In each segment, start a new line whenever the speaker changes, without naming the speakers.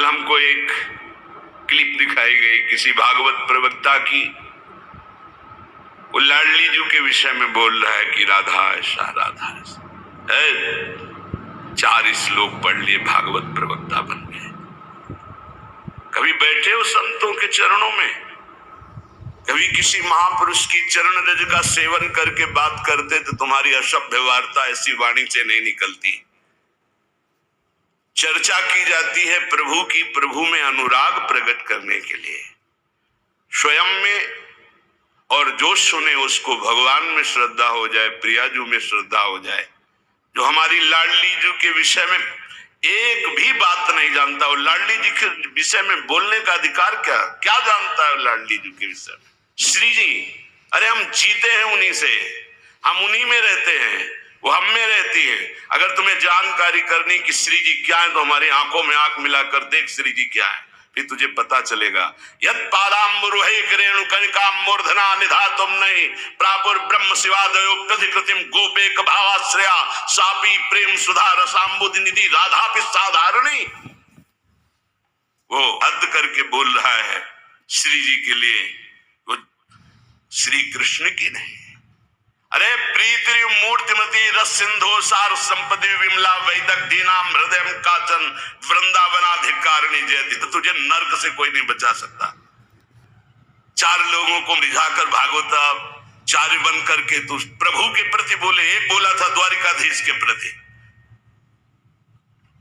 कल हमको एक क्लिप दिखाई गई किसी भागवत प्रवक्ता की। वो लाडली जी के विषय में बोल रहा है कि राधा ऐसा राधा ऐसा है। 4 श्लोक पढ़ लिए, भागवत प्रवक्ता बन गए। कभी बैठे हो संतों के चरणों में? कभी किसी महापुरुष की चरण रज का सेवन करके बात करते तो तुम्हारी असभ्य वार्ता ऐसी वाणी से नहीं निकलती। चर्चा की जाती है प्रभु की, प्रभु में अनुराग प्रकट करने के लिए, स्वयं में, और जो सुने उसको भगवान में श्रद्धा हो जाए, प्रियाजू में श्रद्धा हो जाए। जो हमारी लाडली जी के विषय में एक भी बात नहीं जानता, और लाडली जी के विषय में बोलने का अधिकार क्या जानता है लाडली जी के विषय में? श्री जी, अरे हम जीते हैं उन्हीं से, हम उन्हीं में रहते हैं, वो हम में रहती है। अगर तुम्हें जानकारी करनी कि श्री जी क्या है तो हमारी आंखों में आंख मिलाकर देख श्री जी क्या है, फिर तुझे पता चलेगा। यद पादाम्बुरुहे रेणुकनिकां मूर्धना निधातुम नहीं प्रापुर ब्रह्म शिवादयो प्रतिकृतिम गोपेक भावाश्रया सापी प्रेम सुधा रसाम्बुधि निधि राधा भी साधारणी। वो हद करके बोल रहा है श्री जी के लिए, वो श्री कृष्ण की नहीं। अरे प्रीति मूर्तिमती रस सिंधु सार संपत्ति विमला वैदक दीनाम हृदय काचन वृंदावनाधिकारिणी जयति। तो तुझे नरक से कोई नहीं बचा सकता। 4 लोगों को रिझाकर भागवताचार्य बन करके तू प्रभु के प्रति बोले। एक बोला था द्वारिकाधीश के प्रति।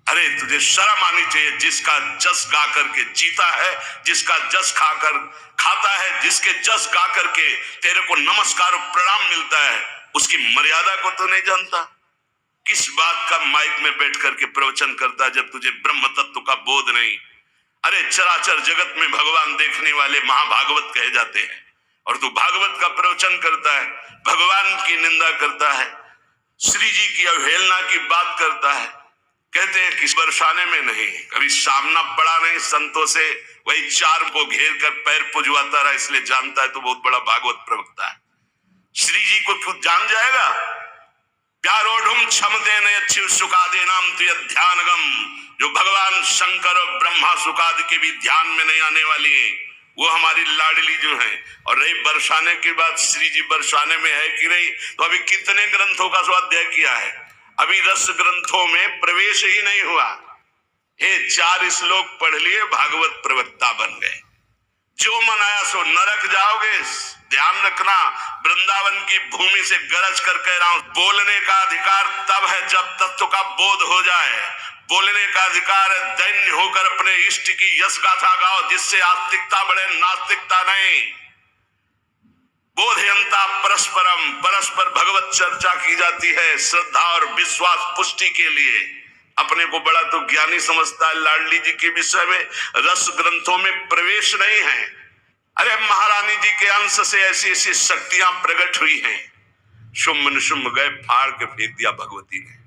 अरे तुझे शर्म आनी चाहिए। जिसका जस गा करके जीता है, जिसका जस खाकर खाता है, जिसके जस गा करके तेरे को नमस्कार और प्रणाम मिलता है, उसकी मर्यादा को तो नहीं जानता। किस बात का माइक में बैठ करके प्रवचन करता है जब तुझे ब्रह्म तत्व का बोध नहीं। अरे चराचर जगत में भगवान देखने वाले महाभागवत कहे जाते हैं, और तू भागवत का प्रवचन करता है, भगवान की निंदा करता है, श्री जी की अवहेलना की बात करता है। कहते हैं कि बरसाने में नहीं, कभी सामना पड़ा नहीं संतों से, वही 4 को घेर कर पैर पुजवाता रहा, इसलिए जानता है तो बहुत बड़ा भागवत प्रवक्ता है। श्री जी को खुद जान जाएगा। प्यारोढ़ क्षमते न अच्छी सुखादे नाम तुय ध्यानगम। जो भगवान शंकर और ब्रह्मा सुखादि के भी ध्यान में नहीं आने वाली है, वो हमारी लाडली जो है। और रही बरसाने की बात, श्री जी बरसाने में है कि नहीं, तो अभी कितने ग्रंथों का स्वाध्याय किया है, अभी रस ग्रंथों में प्रवेश ही नहीं हुआ। ये 4 श्लोक पढ़ लिए, भागवत प्रवक्ता बन गए। जो मनाया सो नरक जाओगे। ध्यान रखना, वृंदावन की भूमि से गरज कर कह रहा हूं, बोलने का अधिकार तब है जब तत्व का बोध हो जाए। बोलने का अधिकार है दैन्य होकर अपने इष्ट की यश गाथा गाओ, जिससे आस्तिकता बढ़े, नास्तिकता नहीं। बोधयंता परस्परम, परस्पर भगवत चर्चा की जाती है श्रद्धा और विश्वास पुष्टि के लिए। अपने को बड़ा तो ज्ञानी समझता है। लाडली जी के विषय में रस ग्रंथों में प्रवेश नहीं है। अरे महारानी जी के अंश से ऐसी ऐसी शक्तियां प्रकट हुई हैं। शुम्भ निशुम्भ गए फाड़ के फेंक दिया भगवती ने।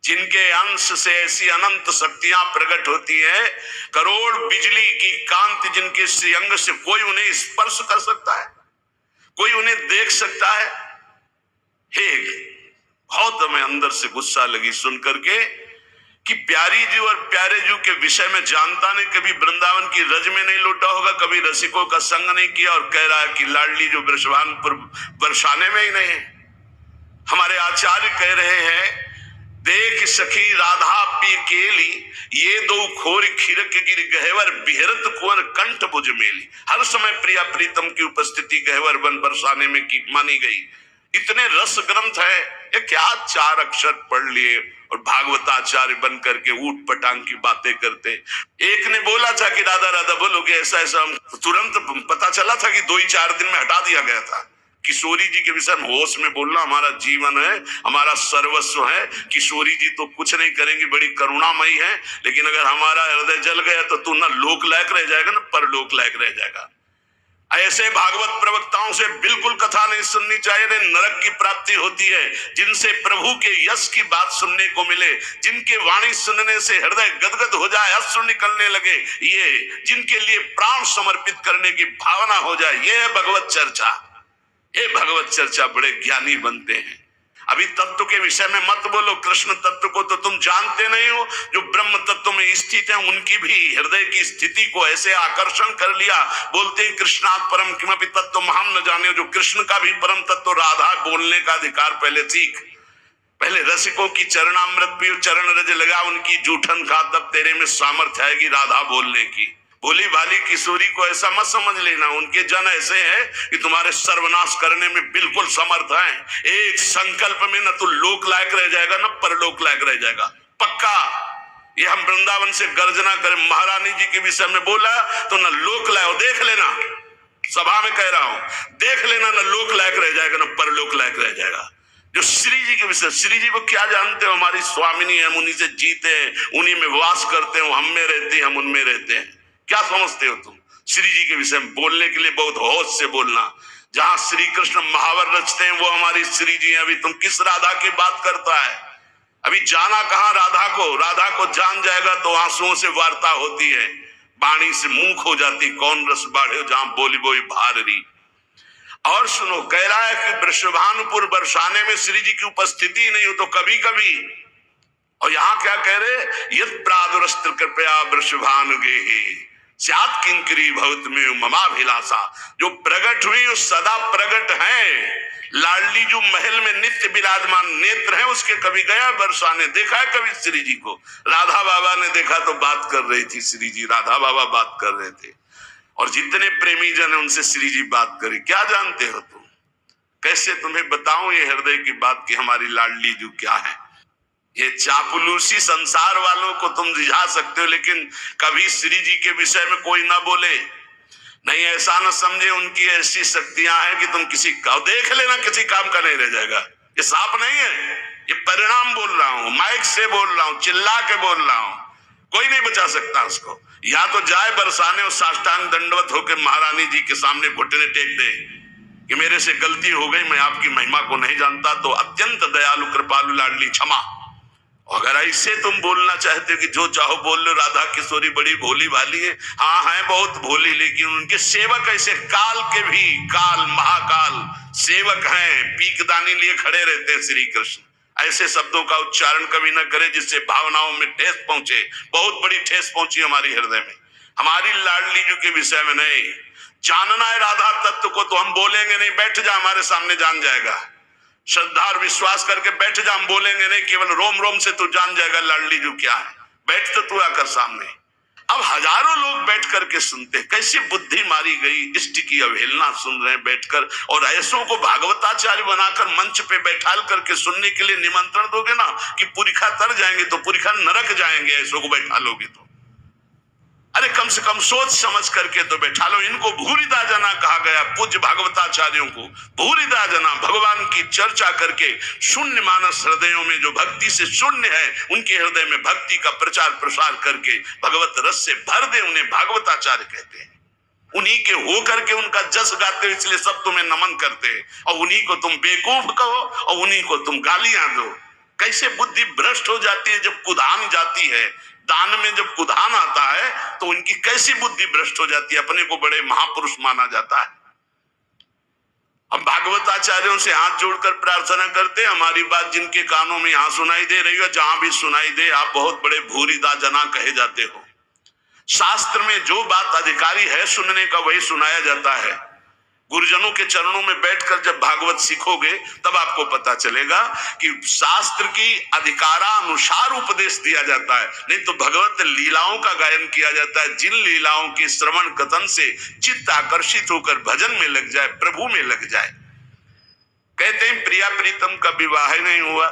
जिनके अंश से ऐसी अनंत शक्तियां प्रकट होती है, करोड़ बिजली की कांति जिनके श्रीअंग से कोई उन्हें स्पर्श कर सकता है, कोई उन्हें देख सकता है। हे, बहुत हमें अंदर से गुस्सा लगी सुन करके कि प्यारी जी और प्यारे जी के विषय में जानता नहीं, कभी वृंदावन की रज में नहीं लौटा होगा, कभी रसिकों का संग नहीं किया, और कह रहा है कि लाडली जो बृषभानपुर बरसाने में ही नहीं है। हमारे आचार्य कह रहे हैं, देख सखी राधा पी केली, ये 2 खोर खिरक गिर गहवर बिहरत कुंवर कंठ भुज मेली। हर समय प्रिया प्रीतम की उपस्थिति गहवर बन बरसाने में की मानी गई। इतने रस ग्रंथ है, ये क्या 4 अक्षर पढ़ लिए और भागवताचार्य बन करके ऊट पटांग की बातें करते। एक ने बोला था कि राधा राधा बोलोगे ऐसा ऐसा, तुरंत पता चला था कि 2 ही 4 दिन में हटा दिया गया था। किशोरी जी के विषय में होश में बोलना हमारा जीवन है, हमारा सर्वस्व है। किशोरी जी तो कुछ नहीं करेंगी, बड़ी करुणामयी है, लेकिन अगर हमारा हृदय जल गया तो तू ना लोक लायक रह जाएगा ना परलोक लायक रह जाएगा। ऐसे भागवत प्रवक्ताओं से बिल्कुल कथा नहीं सुननी चाहिए। नरक की प्राप्ति होती है। जिनसे प्रभु के यश की बात सुनने को मिले, जिनके वाणी सुनने से हृदय गदगद हो जाए, अश्रु निकलने लगे, ये जिनके लिए प्राण समर्पित करने की भावना हो जाए, ये है भगवत चर्चा। ये भगवत चर्चा बड़े ज्ञानी बनते हैं। अभी तत्व के विषय में मत बोलो, कृष्ण तत्व को तो तुम जानते नहीं हो। जो ब्रह्म तत्व में स्थित है उनकी भी हृदय की स्थिति को ऐसे आकर्षण कर लिया, बोलते हैं कृष्णात् परम किमपि तत्व हम न जाने। जो कृष्ण का भी परम तत्व राधा बोलने का अधिकार पहले सीख। पहले रसिकों की चरणामृत पियो, चरण रज लगा उनकी जूठन खा, तब तेरे में सामर्थ्य आएगी राधा बोलने की। भोली भाली किशोरी को ऐसा मत समझ लेना, उनके जन ऐसे हैं कि तुम्हारे सर्वनाश करने में बिल्कुल समर्थ हैं। एक संकल्प में न तो लोक लायक रह जाएगा न परलोक लायक रह जाएगा, पक्का। ये हम वृंदावन से गर्जना करें, महारानी जी के विषय में बोला तो न लोक लायक, देख लेना, सभा में कह रहा हूं, देख लेना, न लोक लायक रह जाएगा न परलोक लायक रह जाएगा। जो श्री जी के विषय, श्री जी को क्या जानते हो? हमारी स्वामिनी है, हम उन्हीं से जीते हैं, उन्हीं में वास करते हैं, हम में रहते हैं, हम उनमें रहते हैं। क्या समझते हो तुम? श्री जी के विषय में बोलने के लिए बहुत होश से बोलना। जहां श्री कृष्ण महावर रचते हैं वो हमारी श्री जी है। अभी तुम किस राधा की बात करता है? अभी जाना कहां राधा को? राधा को जान जाएगा तो आंसुओं से वार्ता होती है, वाणी से मूक हो जाती, कौन रस बाढ़े जहां बोली बोई भारी। और सुनो, कह रहा है कि वृषभानुपुर बरसाने में श्री जी की उपस्थिति नहीं हो तो कभी कभी, और यहां क्या कह रहे? यद प्रादुरस्त्र कृपया वृषभानुगे स्यात् किंकरी भवत में ममाभिलाषा। जो प्रगट हुई वो सदा प्रगट है। लाडली जो महल में नित्य विराजमान नेत्र है उसके कभी गया बरसाने, देखा है कभी श्री जी को? राधा बाबा ने देखा तो बात कर रही थी श्री जी, राधा बाबा बात कर रहे थे, और जितने प्रेमी जन है उनसे श्री जी बात करी। क्या जानते हो तुम? कैसे तुम्हें बताऊं ये हृदय की बात कि हमारी लाडली जो क्या है? ये चापलूसी संसार वालों को तुम रिझा सकते हो, लेकिन कभी श्री जी के विषय में कोई ना बोले, नहीं ऐसा न समझे उनकी ऐसी शक्तियां हैं कि तुम किसी का देख लेना, किसी काम का नहीं रह जाएगा। ये साफ नहीं है, ये परिणाम बोल रहा हूं, माइक से बोल रहा हूं, चिल्ला के बोल रहा हूं, कोई नहीं बचा सकता उसको। या तो जाए बरसाने और साष्टांग दंडवत होकर महारानी जी के सामने घुटने टेक दे कि मेरे से गलती हो गई, मैं आपकी महिमा को नहीं जानता, तो अत्यंत दयालु कृपालु लाडली क्षमा। अगर ऐसे तुम बोलना चाहते हो कि जो चाहो बोल लो, राधा किशोरी बड़ी भोली भाली है, हाँ है बहुत भोली, लेकिन उनके सेवक ऐसे काल के भी काल महाकाल सेवक हैं, पीकदानी लिए खड़े रहते हैं श्री कृष्ण। ऐसे शब्दों का उच्चारण कभी न करे जिससे भावनाओं में ठेस पहुंचे। बहुत बड़ी ठेस पहुंची हमारी हृदय में, हमारी लाडली जी के विषय में। नहीं जानना है राधा तत्व को तो हम बोलेंगे नहीं, बैठ जा हमारे सामने जान जाएगा। श्रद्धा और विश्वास करके बैठ जा, हम बोलेंगे नहीं, केवल रोम रोम से तू जान जाएगा लाडली जो क्या है। बैठ तो तू आकर सामने। अब हजारों लोग बैठ करके सुनते, कैसी बुद्धि मारी गई, इष्ट की अवहेलना सुन रहे हैं बैठकर, और ऐसों को भागवताचार्य बनाकर मंच पे बैठाल करके सुनने के लिए निमंत्रण दोगे ना कि पुरिखा तर जाएंगे तो पुरिखा नरक जाएंगे, ऐसों को बैठा लोगे तो। अरे कम से कम सोच समझ करके तो बैठा लो। इनको भूरिदा जना कहा गया, पूज्य भागवताचार्यों को भूरिदा जना। भगवान की चर्चा करके शून्य मानस हृदयों में जो भक्ति से शून्य है उनके हृदय में भक्ति का प्रचार प्रसार करके भगवत रस से भर दे, उन्हें भागवताचार्य कहते हैं। उन्हीं के हो करके उनका जस गाते हो, इसलिए सब तुम्हें नमन करते हैं, और उन्हीं को तुम बेवकूफ कहो और उन्हीं को तुम गालियां दो। कैसे बुद्धि भ्रष्ट हो जाती है जब कुधान जाती है, दान में जब कुधान आता है तो उनकी कैसी बुद्धि भ्रष्ट हो जाती है, अपने को बड़े महापुरुष माना जाता है। हम भागवताचार्यों से हाथ जोड़कर प्रार्थना करते हैं, हमारी बात जिनके कानों में यहाँ सुनाई दे रही हो, जहां भी सुनाई दे, आप बहुत बड़े भूरिदा जना कहे जाते हो। शास्त्र में जो बात अधिकारी है सुनने का वही सुनाया जाता है। गुरुजनों के चरणों में बैठकर जब भागवत सीखोगे तब आपको पता चलेगा कि शास्त्र की अधिकारानुसार उपदेश दिया जाता है, नहीं तो भगवत लीलाओं का गायन किया जाता है। जिन लीलाओं के श्रवण कथन से चित्त आकर्षित होकर भजन में लग जाए, प्रभु में लग जाए। कहते हैं प्रिया प्रीतम का विवाह नहीं हुआ,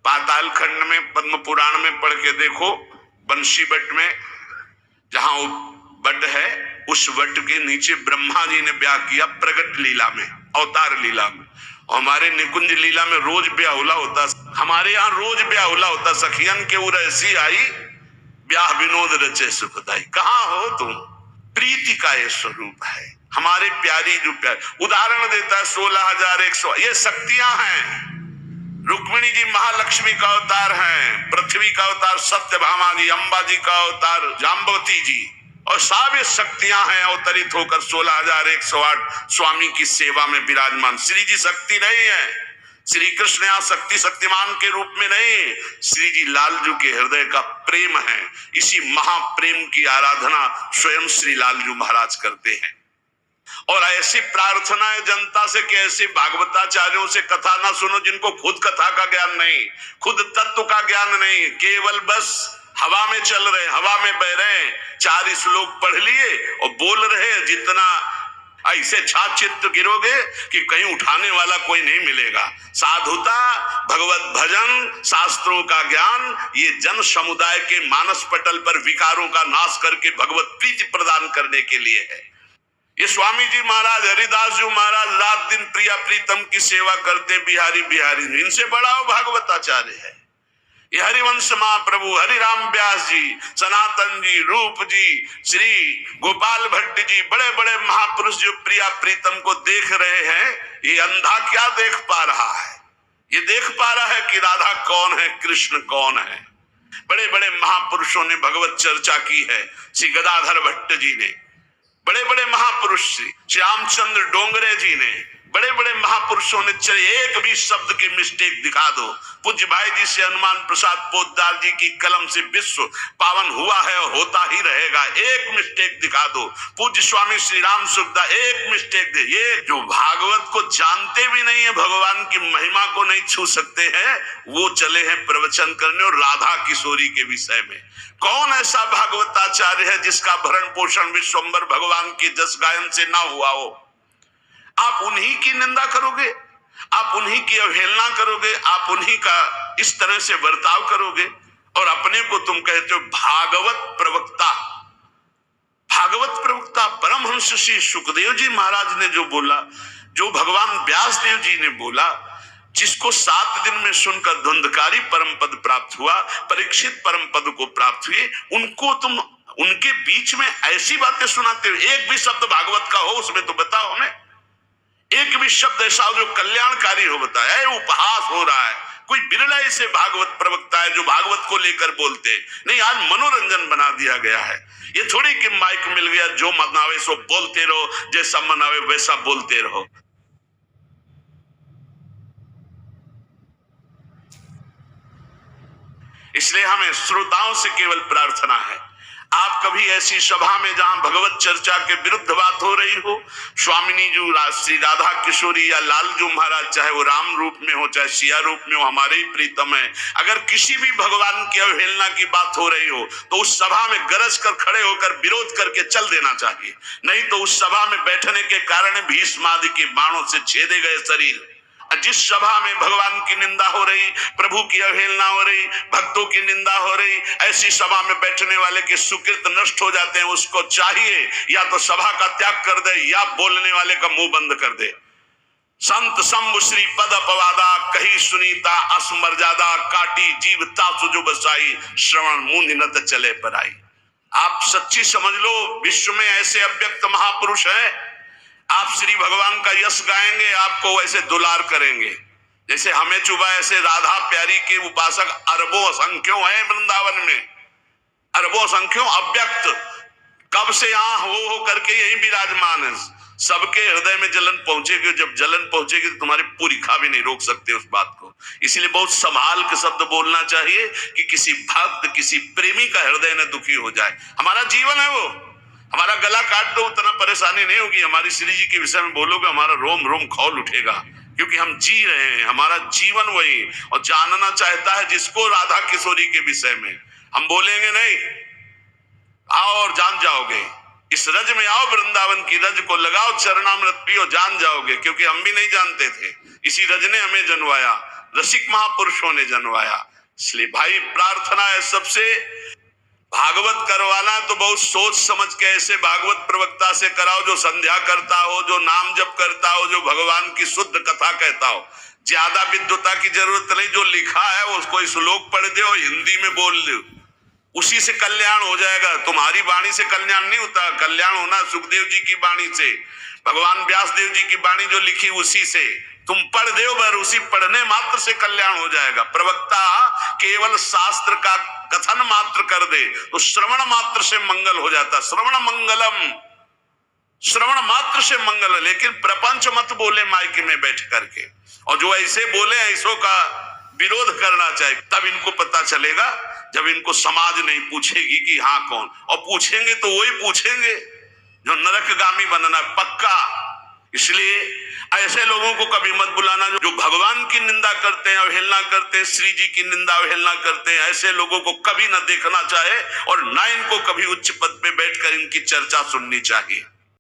पाताल खंड में पद्म पुराण में पढ़ के देखो, बंशी वट में जहां वट है उस वट के नीचे ब्रह्मा जी ने ब्याह किया प्रगट लीला में, अवतार लीला में। हमारे निकुंज लीला में रोज ब्याहुला होता, हमारे यहाँ रोज ब्याहुला होता। सखियन के उर ऐसी आई ब्याह विनोद रचे सुखदाई। कहाँ हो तुम? प्रीति का ये स्वरूप है हमारे प्यारी जो प्यार। उदाहरण देता है 16,100 ये शक्तियां हैं। रुक्मिणी जी महालक्ष्मी का अवतार हैं, पृथ्वी का अवतार सत्यभामा जी, अम्बा जी का अवतार जाम्बवती जी, और सब शक्तियां हैं अवतरित होकर 16,108 स्वामी की सेवा में विराजमान। श्री जी शक्ति नहीं है, श्री कृष्ण यहाँ शक्तिमान के रूप में नहीं, श्री जी लालजू के हृदय का प्रेम है। इसी महाप्रेम की आराधना स्वयं श्री लालजू महाराज करते हैं। और ऐसी प्रार्थना है जनता से कि ऐसे भागवताचार्यों से कथा ना सुनो जिनको खुद कथा का ज्ञान नहीं, खुद तत्व का ज्ञान नहीं, केवल बस हवा में चल रहे, हवा में बह रहे, 4 श्लोक पढ़ लिए और बोल रहे। जितना ऐसे छाचित्त गिरोगे कि कहीं उठाने वाला कोई नहीं मिलेगा। साधुता, भगवत भजन, शास्त्रों का ज्ञान, ये जन समुदाय के मानस पटल पर विकारों का नाश करके भगवत प्रीति प्रदान करने के लिए है। ये स्वामी जी महाराज, हरिदास जी महाराज रात दिन प्रिया प्रीतम की सेवा करते, बिहारी बिहारी, इनसे बड़ा वो भागवताचार्य है। ये हरिवंश महाप्रभु, हरिराम व्यास जी, सनातन जी, रूप जी, श्री गोपाल भट्ट जी, बड़े बड़े महापुरुष जो प्रिया प्रीतम को देख रहे हैं, ये अंधा क्या देख पा रहा है? ये देख पा रहा है कि राधा कौन है, कृष्ण कौन है। बड़े बड़े महापुरुषों ने भगवत चर्चा की है। श्री गदाधर भट्ट जी ने, बड़े बड़े महापुरुष श्री रामचंद्र डोंगरे जी ने, बड़े बड़े महापुरुषों ने, चले एक भी शब्द की मिस्टेक दिखा दो। पूज्य भाई जी से हनुमान प्रसाद पोद्दार जी की कलम से विश्व पावन हुआ है और होता ही रहेगा। एक मिस्टेक दिखा दो। पूज्य स्वामी श्री राम सुखदा एक मिस्टेक दे। ये जो भागवत को जानते भी नहीं है, भगवान की महिमा को नहीं छू सकते हैं, वो चले हैं प्रवचन करने और राधा किशोरी के विषय में। कौन ऐसा भागवताचार्य है जिसका भरण पोषण विश्वम्बर भगवान के जस गायन से ना हुआ हो? आप उन्हीं की निंदा करोगे, आप उन्हीं की अवहेलना करोगे, आप उन्हीं का इस तरह से बर्ताव करोगे और अपने को तुम कहते हो भागवत प्रवक्ता। भागवत प्रवक्ता परमहंस श्री सुखदेव जी महाराज ने जो बोला, जो भगवान व्यास देव जी ने बोला, जिसको 7 दिन में सुनकर धुंधकारी परम पद प्राप्त हुआ, परीक्षित परम पद को प्राप्त हुए, उनको तुम उनके बीच में ऐसी बातें सुनाते हो। एक भी शब्द भागवत का हो उसमें तो बताओ हमें। एक भी शब्द ऐसा जो कल्याणकारी हो बताया। उपहास हो रहा है। कोई बिरला ऐसे भागवत प्रवक्ता है जो भागवत को लेकर बोलते नहीं। आज मनोरंजन बना दिया गया है। ये थोड़ी कि माइक मिल गया, जो मन आवे सो बोलते रहो, जैसा मन आवे वैसा बोलते रहो। इसलिए हमें श्रोताओं से केवल प्रार्थना है, आप कभी ऐसी सभा में जहां भगवत चर्चा के विरुद्ध बात हो रही हो, स्वामिनी जी श्री राधा किशोरी या लालजू महाराज, चाहे वो राम रूप में हो चाहे सिया रूप में हो, हमारे ही प्रीतम है, अगर किसी भी भगवान की अवहेलना की बात हो रही हो तो उस सभा में गरज कर खड़े होकर विरोध करके चल देना चाहिए। नहीं तो उस सभा में बैठने के कारण भीष्म आदि के बाणों से छेदे गए शरीर, जिस सभा में भगवान की निंदा हो रही, प्रभु की अवहेलना हो रही, भक्तों की निंदा हो रही, ऐसी सभा में बैठने वाले के सुकृत नष्ट हो जाते हैं। उसको चाहिए या तो सभा का त्याग कर दे या बोलने वाले का मुंह बंद कर दे। संत शंभु श्री पद अपवादा, कही सुनीता असमर्यादा, काटी जीवता सुजो बसाई, श्रवण मूंद नत चले पर आई। आप सच्ची समझ लो, विश्व में ऐसे अव्यक्त महापुरुष हैं, आप श्री भगवान का यश गाएंगे, आपको वैसे दुलार करेंगे। जैसे हमें चुबा, ऐसे राधा प्यारी के उपासक अरबों असंख्यों हैं वृंदावन में, अरबों संख्यों अव्यक्त, कब से यहाँ हो करके यही विराजमान है। सबके हृदय में जलन पहुंचेगी, जब जलन पहुंचेगी तो तुम्हारी पूरी खा भी नहीं रोक सकते उस बात को। इसीलिए बहुत संभाल के शब्द बोलना चाहिए कि किसी भक्त, किसी प्रेमी का हृदय न दुखी हो जाए। हमारा जीवन है वो, हमारा गला काट दो उतना परेशानी नहीं होगी। हमारी श्री जी के विषय में बोलोगे, हमारा रोम रोम खौल उठेगा, क्योंकि हम जी रहे हैं, हमारा जीवन वही। और जानना चाहता है जिसको राधा किशोरी के विषय में, हम बोलेंगे नहीं, आओ और जान जाओगे। इस रज में आओ, वृंदावन की रज को लगाओ, चरणामृत पियो, जान जाओगे। क्योंकि हम भी नहीं जानते थे, इसी रज ने हमें जनवाया, रसिक महापुरुषों ने जनवाया। इसलिए भाई प्रार्थना है सबसे, भागवत करवाना तो बहुत सोच समझ के ऐसे भागवत प्रवक्ता से कराओ जो संध्या करता हो, जो नाम जप करता हो, जो भगवान की शुद्ध कथा कहता हो। ज्यादा विद्वता की जरूरत नहीं, जो लिखा है उसको श्लोक पढ़ दो, हिंदी में बोल दो, उसी से कल्याण हो जाएगा। तुम्हारी वाणी से कल्याण नहीं होता, कल्याण होना सुखदेव जी की वाणी से, भगवान व्यास देव जी की वाणी जो लिखी उसी से तुम पढ़ दो, बर उसी पढ़ने मात्र से कल्याण हो जाएगा। प्रवक्ता केवल शास्त्र का कथन मात्र कर दे तो श्रवण मात्र से मंगल हो जाता। श्रवण मंगलम, श्रवण मात्र से मंगल है, लेकिन प्रपंच मत बोले माइक में बैठ करके। और जो ऐसे बोले ऐसों का विरोध करना चाहिए, तब इनको पता चलेगा जब इनको समाज नहीं पूछेगी कि हाँ कौन, और पूछेंगे तो वही पूछेंगे जो नरकगामी बनना पक्का। इसलिए ऐसे लोगों को कभी मत बुलाना जो भगवान की निंदा करते हैं, अवहेलना करते हैं, श्री जी की निंदा अवहेलना करते हैं। ऐसे लोगों को कभी न देखना चाहे और ना इनको कभी उच्च पद पे बैठकर इनकी चर्चा सुननी चाहिए।